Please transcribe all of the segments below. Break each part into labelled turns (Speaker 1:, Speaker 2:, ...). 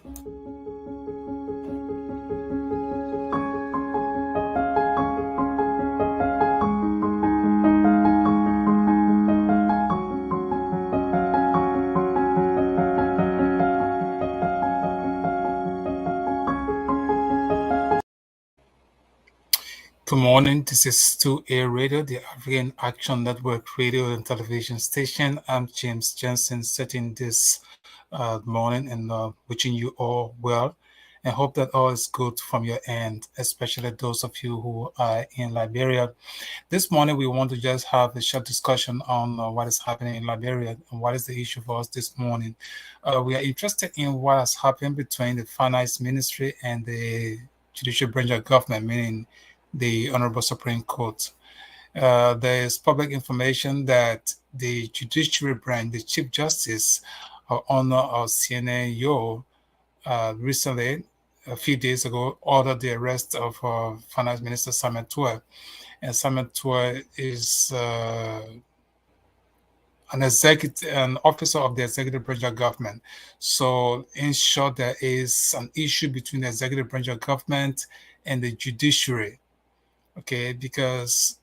Speaker 1: Good morning. This is Sie-A Radio, the African Action Network radio and television station. I'm James Jensen, sitting this morning and wishing you all well, and hope that all is good from your end, especially those of you who are in Liberia. This morning, we want to just have a short discussion on what is happening in Liberia and what is the issue for us this morning. We are interested in what has happened between the Finance Ministry and the judicial branch of government, meaning the Honorable Supreme Court. There is public information that the judiciary branch, the Chief Justice, Honor of CNN Yuoh, recently, a few days ago, ordered the arrest of Finance Minister Tweah. And Tweah is an officer of the executive branch of government. So, in short, there is an issue between the executive branch of government and the judiciary. Okay, because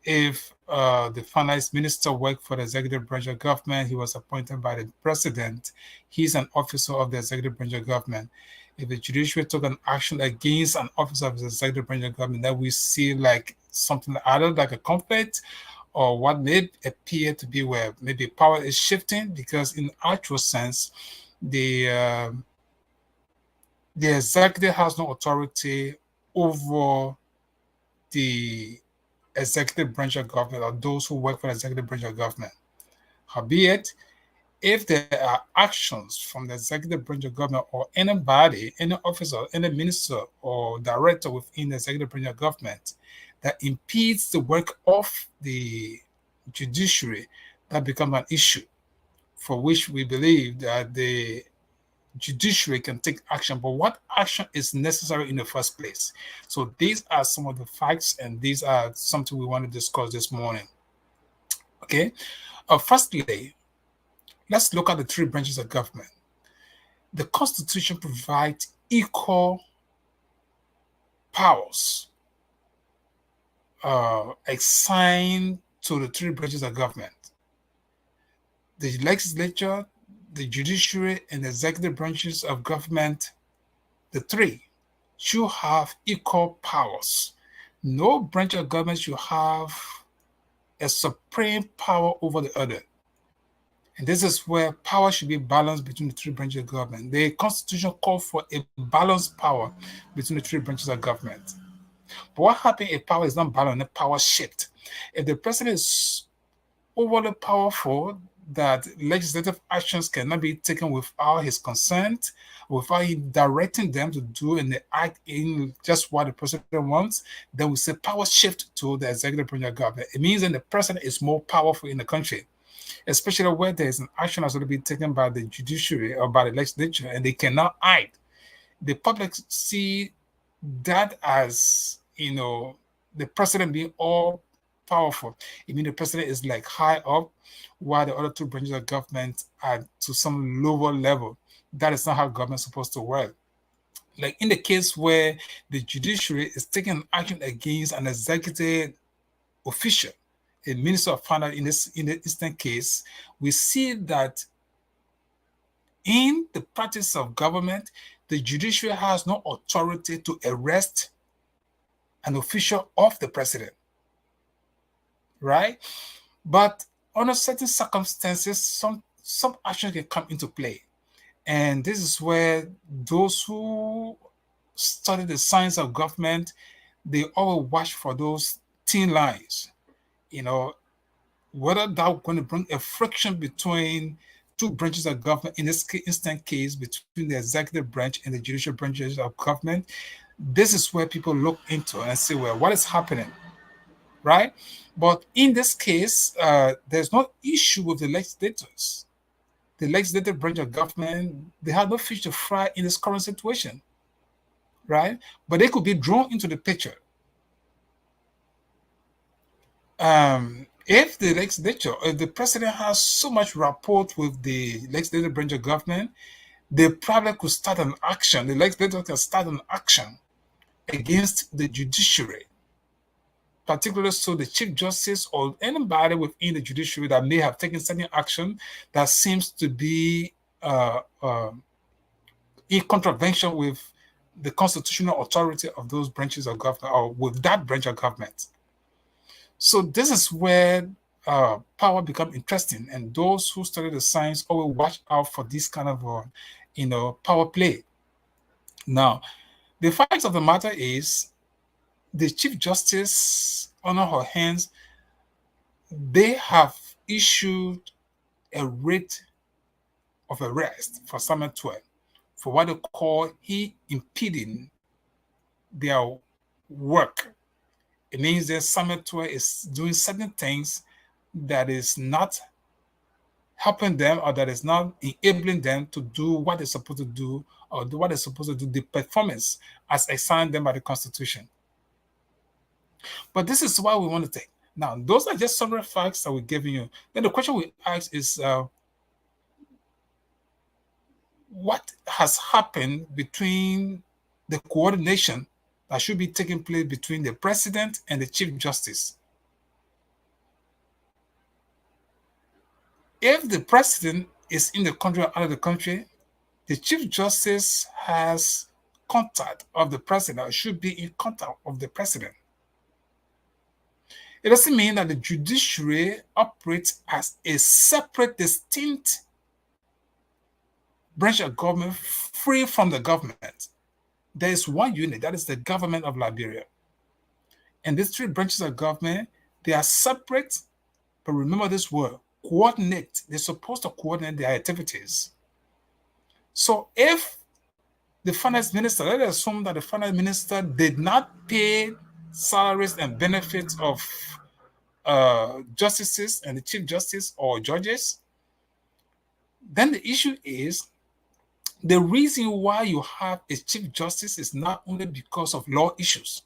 Speaker 1: if the finance minister worked for the executive branch of government, he was appointed by the president. He's an officer of the executive branch of government. If the judiciary took an action against an officer of the executive branch of government, that we see like something either like a conflict or what may appear to be where maybe power is shifting, because in actual sense, the executive has no authority over the executive branch of government or those who work for the executive branch of government. Howbeit, if there are actions from the executive branch of government or anybody, any officer, any minister or director within the executive branch of government that impedes the work of the judiciary, that becomes an issue for which we believe that the judiciary can take action, but what action is necessary in the first place? So these are some of the facts, and these are something we want to discuss this morning. Okay, firstly, let's look at the three branches of government. The Constitution provides equal powers assigned to the three branches of government: the legislature, the judiciary, and the executive branches of government. The three should have equal powers. No branch of government should have a supreme power over the other. And this is where power should be balanced between the three branches of government. The Constitution calls for a balanced power between the three branches of government. But what happens if power is not balanced and power shift? If the president is overly powerful, that legislative actions cannot be taken without his consent, without him directing them to do and act in just what the president wants, then we say power shift to the executive branch of government. It means that the president is more powerful in the country, especially where there is an action that's already been taken by the judiciary or by the legislature, and they cannot hide. The public see that as, the president being all powerful. It means the president is like high up, while the other two branches of government are to some lower level. That is not how government is supposed to work. Like in the case where the judiciary is taking action against an executive official, a minister of finance in the instant case, we see that in the practice of government, the judiciary has no authority to arrest an official of the president, right? But under certain circumstances, some action can come into play. And this is where those who study the science of government, they always watch for those thin lines, whether that's going to bring a friction between two branches of government, in this instant case, between the executive branch and the judicial branches of government. This is where people look into and say, well, what is happening, right? But in this case, there's no issue with the legislators. The legislative branch of government, they have no fish to fry in this current situation, right? But they could be drawn into the picture. If the legislature, if the president has so much rapport with the legislative branch of government, they probably could start an action, the legislature can start an action against the judiciary, particularly so the Chief Justice or anybody within the judiciary that may have taken certain action that seems to be in contravention with the constitutional authority of those branches of government or with that branch of government. So this is where power becomes interesting, and those who study the science always watch out for this kind of power play. Now, the fact of the matter is the Chief Justice, on her hands, they have issued a writ of arrest for Samuel Tweah for what they call he impeding their work. It means that Samuel Tweah is doing certain things that is not helping them or that is not enabling them to do what they're supposed to do or do what they're supposed to do, the performance as assigned them by the Constitution. But this is why we want to take. Now, those are just several facts that we're giving you. Then the question we ask is, what has happened between the coordination that should be taking place between the president and the Chief Justice? If the president is in the country or out of the country, the Chief Justice has contact of the president or should be in contact of the president. It doesn't mean that the judiciary operates as a separate, distinct branch of government free from the government. There is one unit, that is the government of Liberia. And these three branches of government, they are separate, but remember this word, coordinate. They're supposed to coordinate their activities. So if the finance minister, let us assume that the finance minister did not pay salaries and benefits of justices and the Chief Justice or judges, then the issue is the reason why you have a Chief Justice is not only because of law issues.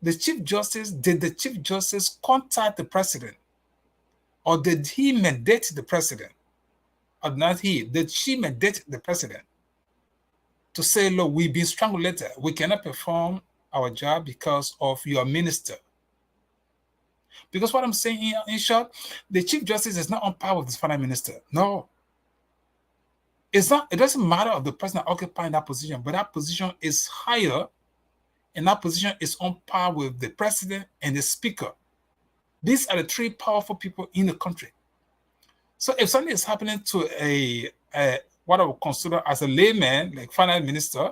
Speaker 1: Did the Chief Justice contact the president? Or did he mandate the president? Or not he? Did she mandate the president to say, look, we've been strangulated. We cannot perform our job because of your minister? Because what I'm saying here, in short, the Chief Justice is not on par with the finance minister. No. It's not, it doesn't matter if the president occupying that position, but that position is higher, and that position is on par with the president and the speaker. These are the three powerful people in the country. So if something is happening to a what I would consider as a layman, like finance minister,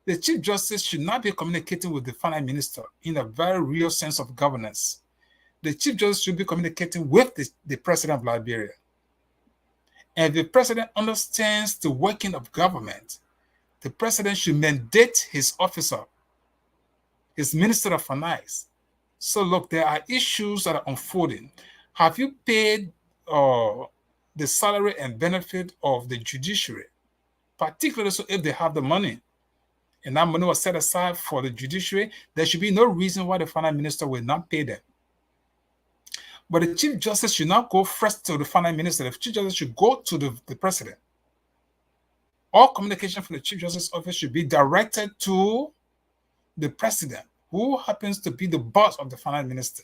Speaker 1: the Chief Justice should not be communicating with the finance minister in a very real sense of governance. The Chief Justice should be communicating with the president of Liberia. And if the president understands the working of government, the president should mandate his officer, his minister of finance. So look, there are issues that are unfolding. Have you paid the salary and benefit of the judiciary? Particularly so if they have the money, and that money was set aside for the judiciary, there should be no reason why the finance minister will not pay them. But the Chief Justice should not go first to the finance minister. The Chief Justice should go to the president. All communication from the Chief Justice's office should be directed to the president, who happens to be the boss of the finance minister.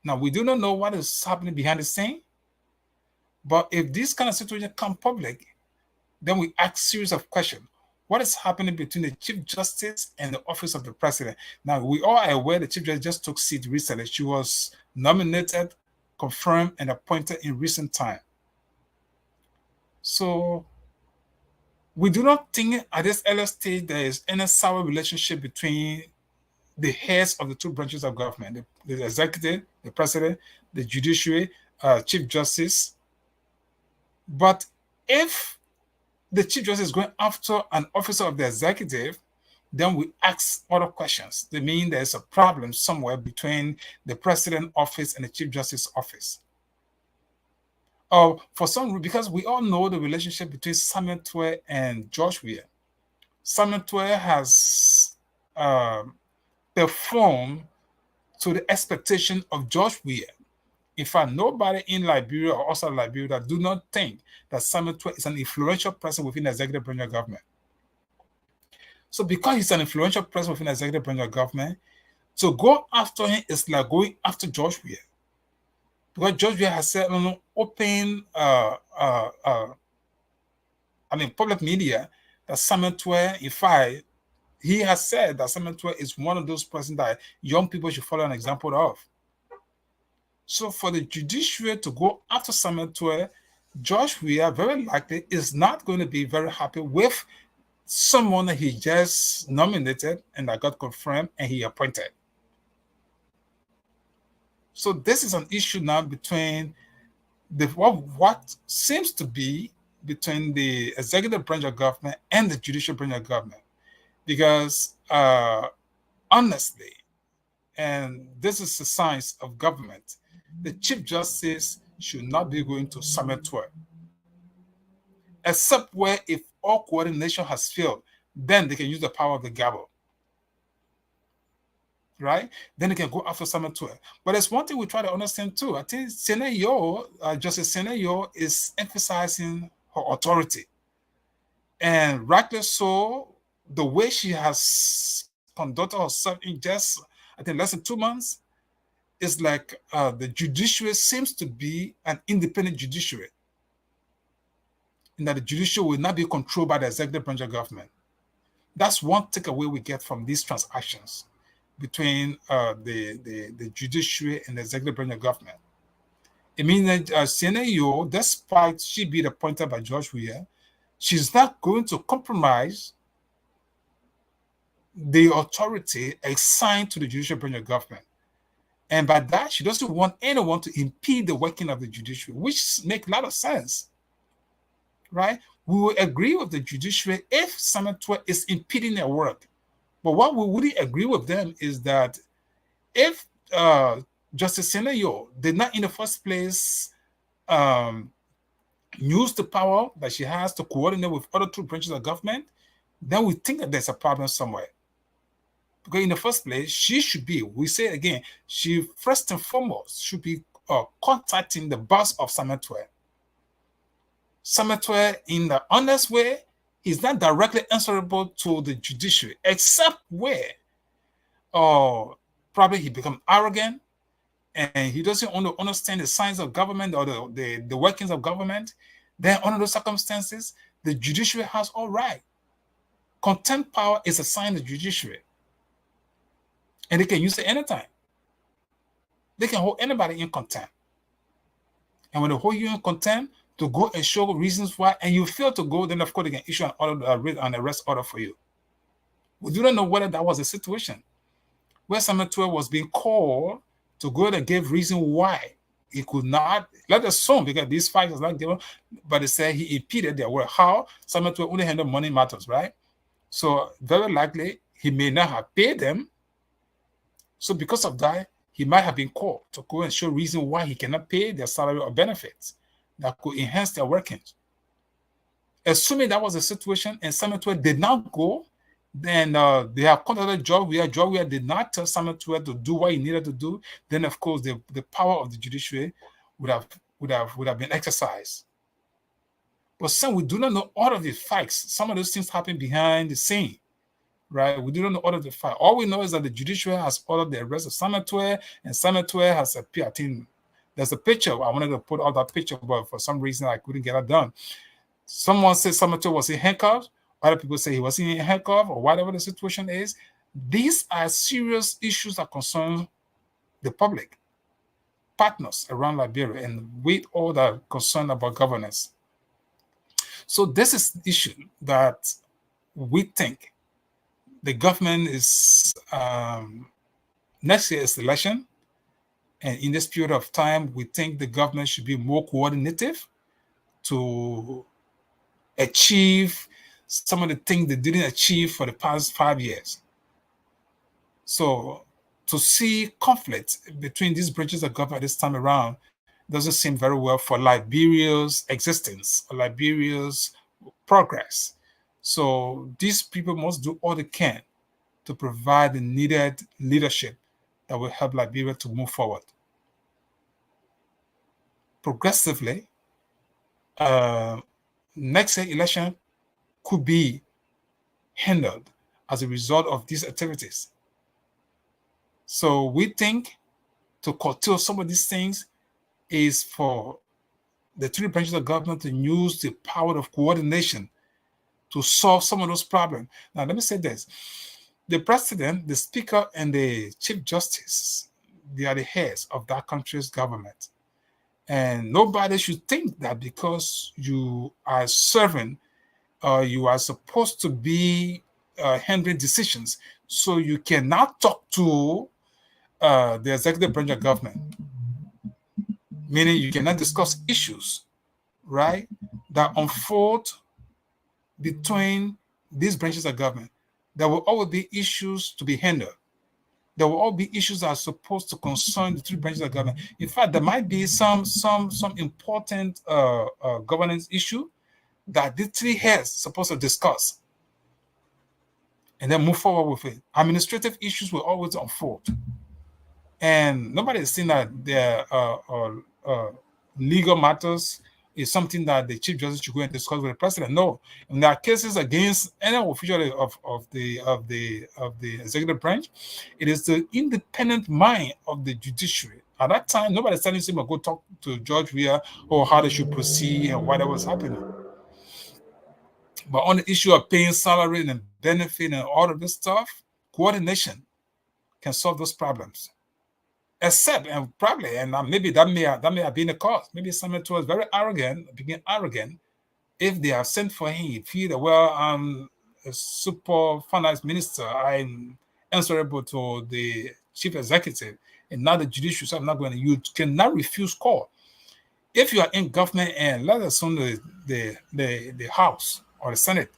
Speaker 1: Now, we do not know what is happening behind the scene, but if this kind of situation comes public, then we ask a series of questions. What is happening between the Chief Justice and the office of the president? Now, we all are aware the Chief Justice just took seat recently. She was nominated, confirmed, and appointed in recent time. So we do not think at this early stage there is any sour relationship between the heads of the two branches of government, the executive, the president, the judiciary, Chief Justice. But if the Chief Justice is going after an officer of the executive, then we ask other questions. They mean there's a problem somewhere between the president office and the Chief Justice office. Because we all know the relationship between Samuel Tweah and George Weah. Samuel Tweah has performed to the expectation of George Weah. In fact, nobody in Liberia or outside Liberia that do not think that Samuel Tweah is an influential person within the executive branch of government. So because he's an influential person within the executive branch of government, to go after him is like going after George Weah. Because George Weah has said on open, public media that Samuel Tweah, in fact, he has said that Samuel Tweah is one of those persons that young people should follow an example of. So for the judiciary to go after Samuel Tweah, George Weah very likely is not going to be very happy with someone that he just nominated and that got confirmed and he appointed. So this is an issue now between what seems to be between the executive branch of government and the judicial branch of government. Because honestly, and this is the science of government, the Chief Justice should not be going to Samuel Tweah. Except where if all coordination has failed, then they can use the power of the gavel. Right? Then they can go after Samuel Tweah. But there's one thing we try to understand too. I think Yuoh, Justice Yuoh is emphasizing her authority. And rightly so, the way she has conducted herself in just, I think, less than 2 months, is like the judiciary seems to be an independent judiciary. And that the judiciary will not be controlled by the executive branch of government. That's one takeaway we get from these transactions between the judiciary and the executive branch of government. It means that Yuoh, despite she being appointed by George Weah, she's not going to compromise the authority assigned to the judicial branch of government. And by that, she doesn't want anyone to impede the working of the judiciary, which makes a lot of sense. Right? We will agree with the judiciary if Samuel Tweah is impeding their work. But what we wouldn't agree with them is that if Justice Yuoh did not in the first place use the power that she has to coordinate with other two branches of government, then we think that there's a problem somewhere. Because in the first place, she should be, we say it again, she first and foremost should be contacting the boss of Samuel Tweah. Samuel Tweah, in the honest way, is not directly answerable to the judiciary, except where probably he becomes arrogant and he doesn't want to understand the science of government or the workings of government. Then under those circumstances, the judiciary has all right. Contempt power is assigned to the judiciary. And they can use it anytime. They can hold anybody in contempt. And when they hold you in contempt, to go and show reasons why, and you fail to go, then of course they can issue an order, an arrest order for you. We do not know whether that was a situation where Samuel Tweah was being called to go and give reason why he could not, let us assume, because these facts are not given, but they say he impeded their work. How? Samuel Tweah only handled money matters, right? So very likely he may not have paid them. So because of that, he might have been called to go and show reason why he cannot pay their salary or benefits that could enhance their workings. Assuming that was the situation and Samuel Tweah did not go, then they have contacted George Weah. George Weah did not tell Samuel Tweah to do what he needed to do. Then, of course, the power of the judiciary would have been exercised. But some we do not know all of the facts. Some of those things happen behind the scene, right? We do not know all of the facts. All we know is that the judiciary has ordered the arrest of Samuel Tweah, and Samuel Tweah has appeared. I think there's a picture. I wanted to put out that picture, but for some reason I couldn't get it done. Someone said Samuel Tweah was in handcuffs. Other people say he wasn't in handcuffs, or whatever the situation is. These are serious issues that concern the public, partners around Liberia, and with all that concern about governance. So this is the issue that we think the government is, next year is election. And in this period of time, we think the government should be more coordinative to achieve some of the things they didn't achieve for the past 5 years. So to see conflict between these branches of government this time around doesn't seem very well for Liberia's existence or Liberia's progress. So these people must do all they can to provide the needed leadership that will help Liberia to move forward. progressively, next year election could be hindered as a result of these activities. So we think to curtail some of these things is for the three branches of government to use the power of coordination to solve some of those problems. Now, let me say this. The president, the speaker, and the chief justice, they are the heads of that country's government. And nobody should think that because you are serving, you are supposed to be handling decisions, so you cannot talk to the executive branch of government, meaning you cannot discuss issues, right, that unfold between these branches of government. There will always be issues to be handled. There will all be issues that are supposed to concern the three branches of government. In fact, there might be some important governance issue that the three heads supposed to discuss and then move forward with it. Administrative issues will always unfold. And nobody has seen that their legal matters is something that the chief justice should go and discuss with the president. No, in there are cases against any official of the executive branch. It is the independent mind of the judiciary. At that time, nobody's telling him to go talk to Judge Weah or how they should proceed and whatever was happening. But on the issue of paying salary and benefit and all of this stuff, coordination can solve those problems. Except, and probably, and maybe that may have been the cause. Maybe Senator was very arrogant, became arrogant. If they have sent for him, he feel that, well, I'm a super finance minister, I'm answerable to the chief executive, and now the judiciary, so I'm not going to, you cannot refuse call. If you are in government and let us assume the House or the Senate,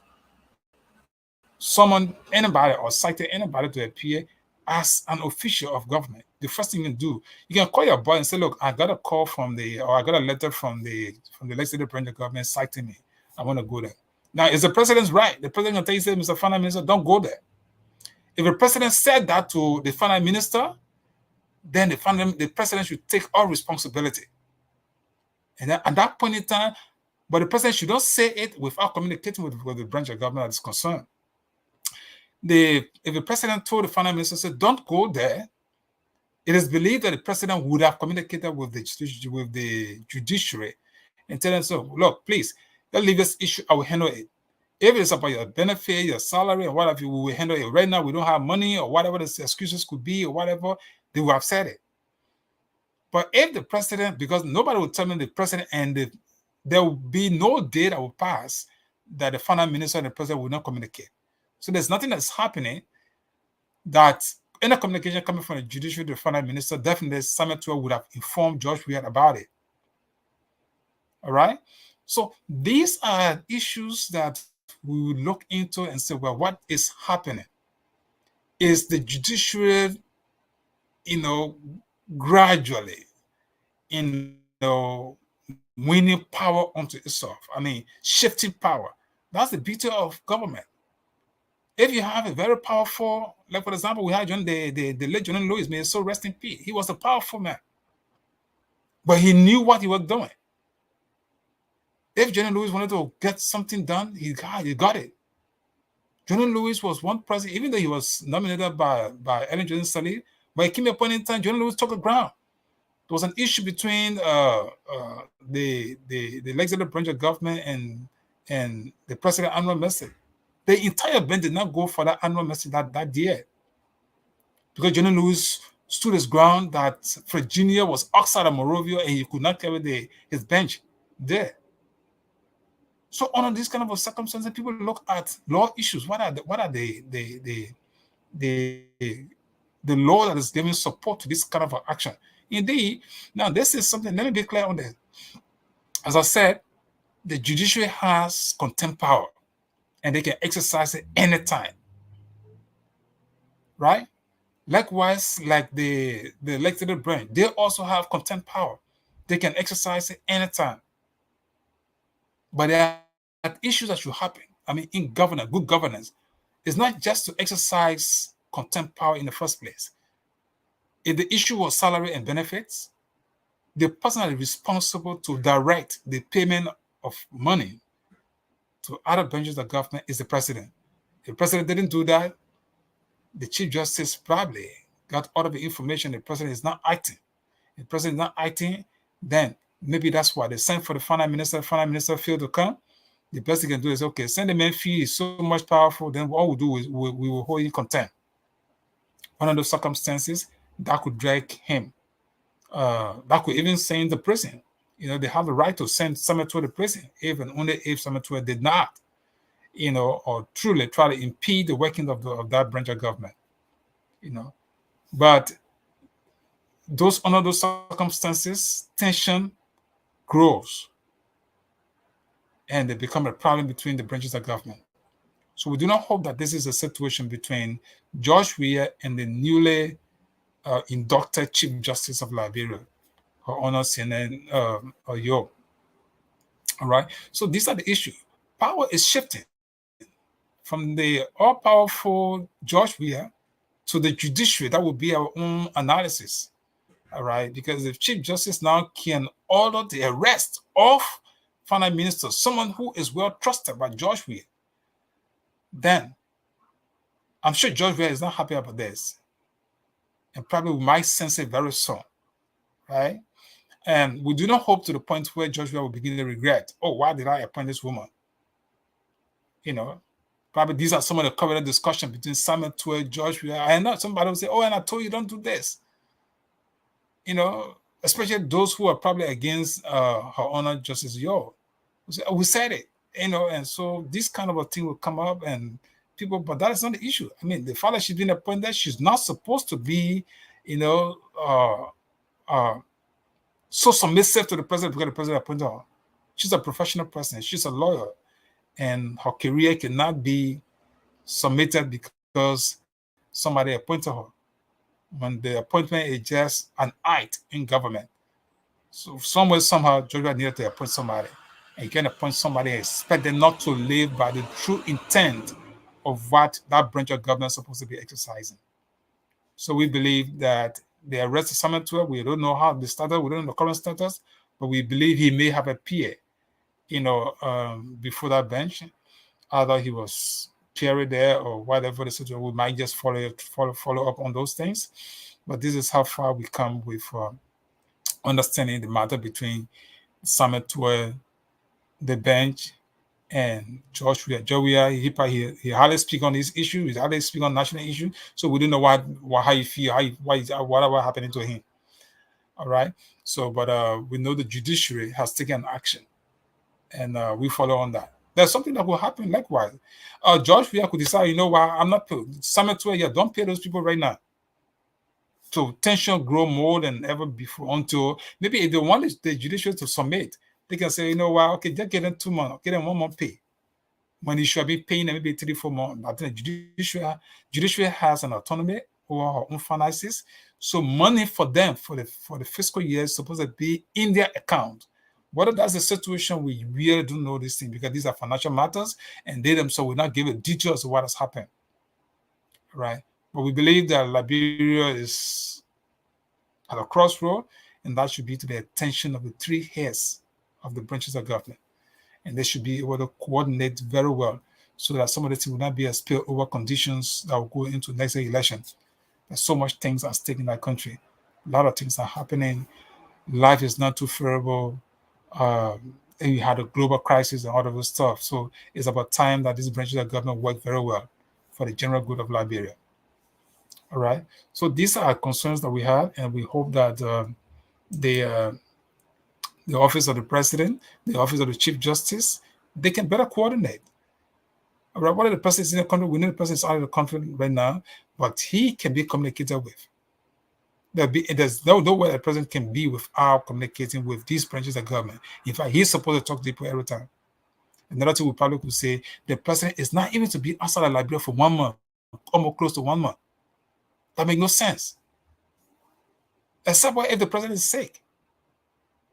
Speaker 1: summon anybody or cite anybody to appear as an official of government, the first thing you can do, you can call your boy and say, look, I got a call or I got a letter from the legislative branch of government citing me. I want to go there. Now, it's the president's right. The president can tell you, say, Mr. Finance Minister, don't go there. If the president said that to the finance minister, then the president should take all responsibility. And at that point in time, but the president should not say it without communicating with the branch of government that is concerned. If the president told the finance minister, said, don't go there, it is believed that the president would have communicated with the judiciary and tell them, so, look, please, don't leave this issue, I will handle it. If it's about your benefit, your salary, or whatever, we will handle it. Right now, we don't have money, or whatever the excuses could be, or whatever, they will have said it. But if the president, because nobody will tell me the president, and there will be no day that will pass that the finance minister and the president will not communicate. So there's nothing that's happening that any communication coming from the judiciary to the finance minister, definitely Tweah would have informed Judge Weah about it. All right? So these are issues that we will look into and say, well, what is happening? Is the judiciary, gradually, winning power onto itself? I mean, shifting power. That's the beauty of government. If you have a very powerful, like for example, we had the late John Lewis, may so rest in peace. He was a powerful man, but he knew what he was doing. If John Lewis wanted to get something done, he got it. John Lewis was one president, even though he was nominated by Ellen Johnson Sirleaf, but it came a point in time, John Lewis took the ground. There was an issue between the legislative branch of government and the president annual message. The entire bench did not go for that annual message that year, because John Lewis stood his ground that Virginia was outside of Monrovia and he could not carry his bench there. So under these kind of circumstances, people look at law issues. What are the law that is giving support to this kind of action? Indeed, now this is something, let me be clear on this. As I said, the judiciary has contempt power and they can exercise it anytime, right? Likewise, like the legislative branch, they also have contempt power. They can exercise it anytime. But there are issues that should happen. I mean, in governance, good governance, it's not just to exercise contempt power in the first place. If the issue was salary and benefits, the person that is responsible to direct the payment of money to other branches of government is the president. If the president didn't do that, the Chief Justice probably got all of the information. The president is not acting. If the president is not acting, then maybe that's why they sent for the finance minister. The finance minister failed to come. The best they can do is, okay, send the man fee is so much powerful, then what we'll do is we will hold in contempt. One of those circumstances that could drag him, that could even send the prison. They have the right to send someone to the prison if and only if someone did not, or truly try to impede the working of that branch of government. But under those circumstances, tension grows and they become a problem between the branches of government. So we do not hope that this is a situation between George Weah and the newly inducted Chief Justice of Liberia, Her Honor Sie-A-Nyene Yuoh. All right. So these are the issues. Power is shifting from the all-powerful George Weah to the judiciary. That would be our own analysis. All right. Because the Chief Justice now can order the arrest of finance minister, someone who is well trusted by George Weah, then I'm sure George Weah is not happy about this. And probably we might sense it very soon. Right? And we do not hope to the point where George Weah will begin to regret, oh, why did I appoint this woman? Probably these are some of the current discussion between Simon Tweah, George Weah. I know somebody will say, oh, and I told you don't do this. Especially those who are probably against Her Honor Justice Yuoh. We said it, and so this kind of a thing will come up and people, but that is not the issue. I mean, the fact that she's been appointed, she's not supposed to be, so submissive to the president because the president appointed her. She's a professional person. She's a lawyer, and her career cannot be submitted because somebody appointed her. When the appointment is just an act in government. So somewhere, somehow, Georgia needed to appoint somebody. And you can appoint somebody and expect them not to live by the true intent of what that branch of government is supposed to be exercising. So we believe that the arrest of Simon Tweah, we don't know how they started, we don't know the current status, but we believe he may have appeared, before that bench. Either he was carried there or whatever the situation, we might just follow up on those things. But this is how far we come with understanding the matter between Simon Tweah, the bench, and George Weah. George Weah, he hardly speak on this issue. He hardly speak on national issue. So we don't know how you feel, whatever happening to him. All right. So, but we know the judiciary has taken action, and we follow on that. There's something that will happen likewise. George Weah could decide, I'm not paying. Simon Tweah, don't pay those people right now. So tension grow more than ever before until maybe if they want the judiciary to submit, they can say, okay, just get them 2 months, get them 1 month pay. When you should be paying them maybe 3-4 months. I think the judiciary has an autonomy over her own finances. So money for them for the fiscal year is supposed to be in their account. Whether that's the situation, we really don't know this thing because these are financial matters and they themselves will not give the details of what has happened. Right? But we believe that Liberia is at a crossroad, and that should be to the attention of the 3 heads of the branches of government. And they should be able to coordinate very well so that some of the things will not be a spillover conditions that will go into next election. There's so much things at stake in that country. A lot of things are happening. Life is not too favorable. And you had a global crisis and all of this stuff. So it's about time that these branches of government work very well for the general good of Liberia. All right. So these are concerns that we have, and we hope that the office of the president, the office of the chief justice, they can better coordinate. All right. What are the presidents in the country? We know the president is out of the country right now, but he can be communicated with. There's no way the president can be without communicating with these branches of government. In fact, he's supposed to talk to people every time. Another thing we probably could say, the president is not even to be outside of Liberia for 1 month, almost close to 1 month. That makes no sense. Except if the president is sick.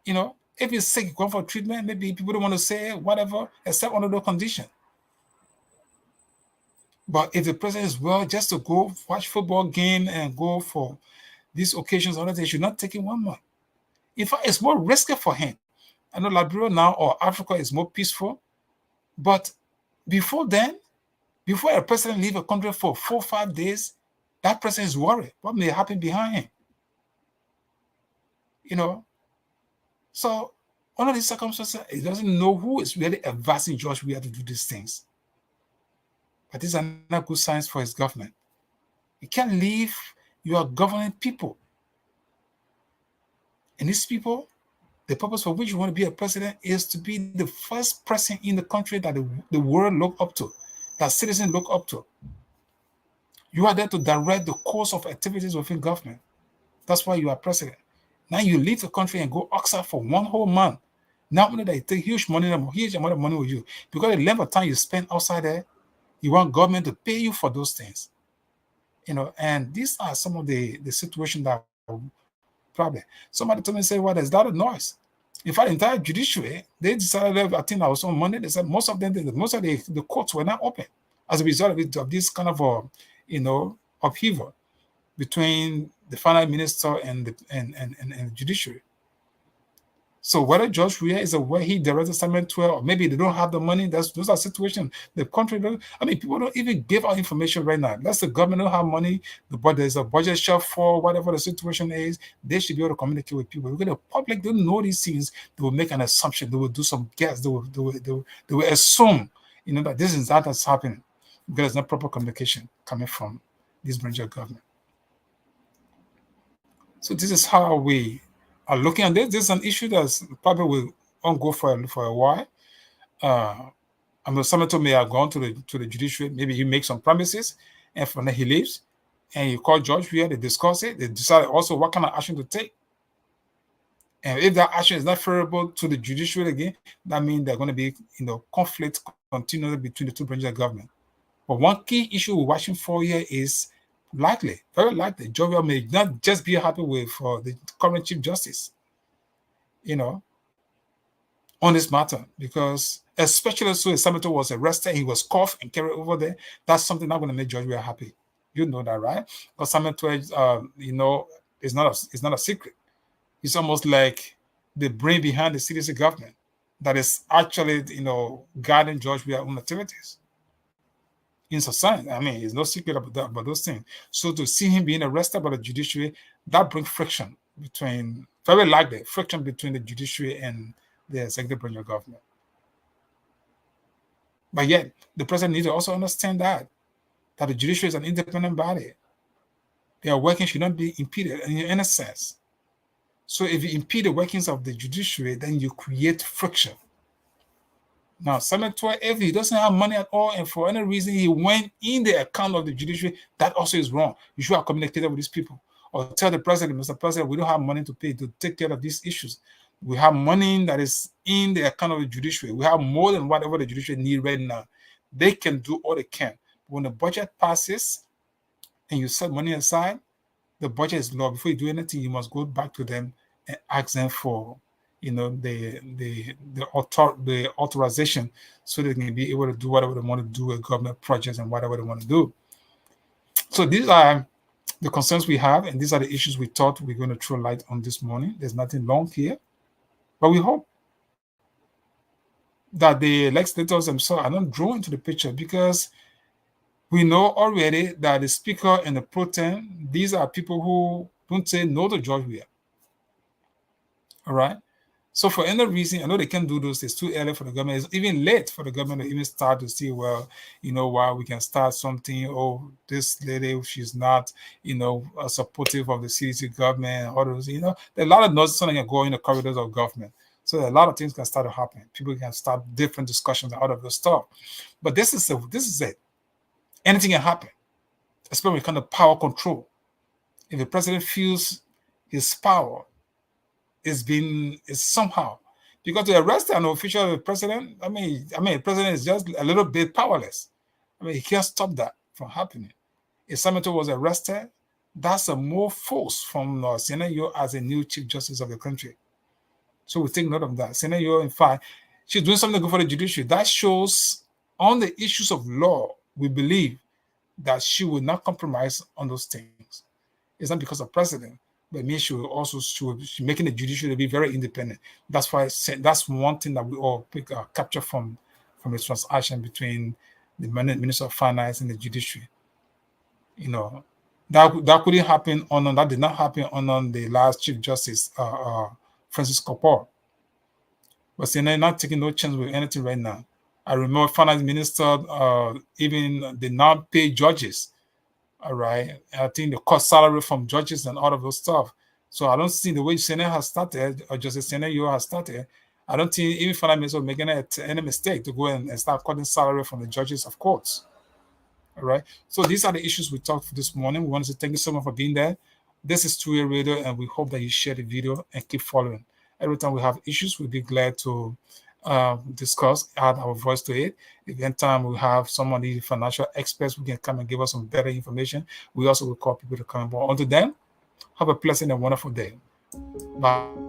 Speaker 1: If he's sick, going for treatment, maybe people don't want to say whatever, except under those conditions. But if the president is well, just to go watch football game and go for these occasions, they should not take it 1 month. In fact, it's more risky for him. I know Liberia now or Africa is more peaceful, but before then, before a president leave a country for 4 or 5 days, that person is worried what may happen behind him. So under these circumstances, he doesn't know who is really advising George Weah to do these things. But these are not good signs for his government. You can't leave your governing people. And these people, the purpose for which you want to be a president is to be the first person in the country that the world look up to, that citizens look up to. You are there to direct the course of activities within government. That's why you are president. Now you leave the country and go Oxford for 1 whole month. Not only that you take huge amount of money with you, because the length of time you spend outside there, you want government to pay you for those things. And these are some of the situations that problem. Somebody told me, say, well, there's a lot of noise. In fact, the entire judiciary, they decided, I think I was on Monday, they said most of the courts were not open as a result of this kind of, upheaval between the finance minister and the judiciary. So whether George Weah is aware he directed assignment 12, or maybe they don't have the money, those are situations. The country, people don't even give out information right now. Unless the government don't have money, there's a budget shortfall, whatever the situation is, they should be able to communicate with people. Because the public don't know these things, they will make an assumption, they will do some guess, they will assume, that this is that's happening. Because there's no proper communication coming from this branch of government. So this is how we are looking at this. This is an issue that probably will ongo for a while. The senator may have gone to the judiciary. Maybe he makes some promises, and from there he leaves. And you call George Weah, they discuss it. They decide also what kind of action to take. And if that action is not favorable to the judiciary again, that means there's going to be conflict continually between the two branches of government. But one key issue we're watching for here is very likely, George Weah may not just be happy with the current Chief Justice, on this matter, because especially so a senator was arrested, he was cuffed and carried over there. That's something not going to make George Weah happy. You know that, right? Because senator, is not a secret. It's almost like the brain behind the CDC government that is actually, guiding George Weah's own activities in society. It's no secret about those things. So to see him being arrested by the judiciary, that brings friction very likely friction between the judiciary and the executive branch of government. But yet, the president needs to also understand that the judiciary is an independent body. Their working should not be impeded in a sense. So if you impede the workings of the judiciary, then you create friction. Now, Senator, if he doesn't have money at all, and for any reason he went in the account of the judiciary, that also is wrong. You should have communicated with these people, or tell the president, Mr. President, we don't have money to pay to take care of these issues. We have money that is in the account of the judiciary. We have more than whatever the judiciary need right now. They can do all they can. When the budget passes and you set money aside, the budget is low. Before you do anything, you must go back to them and ask them for the authorization, so they can be able to do whatever they want to do with government projects and whatever they want to do. So these are the concerns we have, and these are the issues we thought we're going to throw light on this morning. There's nothing long here, but we hope that the legislators themselves are not drawn into the picture, because we know already that the speaker and the pro tem, these are people who don't say no to George Weah. All right. So for any reason, I know they can't do those. It's too early for the government. It's even late for the government to even start to see, well, we can start something. Oh, this lady, she's not, supportive of the CDC government. All those, there are a lot of nonsense that can go in the corridors of government. So a lot of things can start to happen. People can start different discussions out of the stuff. But this is it. Anything can happen, especially when it comes to power control. If the president feels his power is somehow, because to arrest an official of the president, the president is just a little bit powerless. He can't stop that from happening. If senator was arrested, that's a more force from Sie-A-Nyene Yuoh as a new Chief Justice of the country. So we take note of that. Sie-A-Nyene Yuoh, in fact, she's doing something good for the judiciary. That shows on the issues of law, we believe that she will not compromise on those things. It's not because of president, but me she will also she making the judiciary to be very independent. That's why that's one thing that we all capture from the transaction between the Minister of Finance and the judiciary. You know, that couldn't happen that did not happen on the last Chief Justice Francis Kopor. But they're not taking no chance with anything right now. I remember Finance Minister even did not pay judges. All right. I think the cost salary from judges and all of those stuff. So I don't see the way Senate has started, or Justice Senate Yuoh has started. I don't think even Finance Minister making any mistake to go and start cutting salary from the judges of courts. All right. So these are the issues we talked for this morning. We want to say thank you so much for being there. This is Tweah Radio, and we hope that you share the video and keep following. Every time we have issues, we'll be glad to discuss, add our voice to it. If anytime we have somebody, financial experts, who can come and give us some better information, we also will call people to come. But until then, have a pleasant and wonderful day. Bye.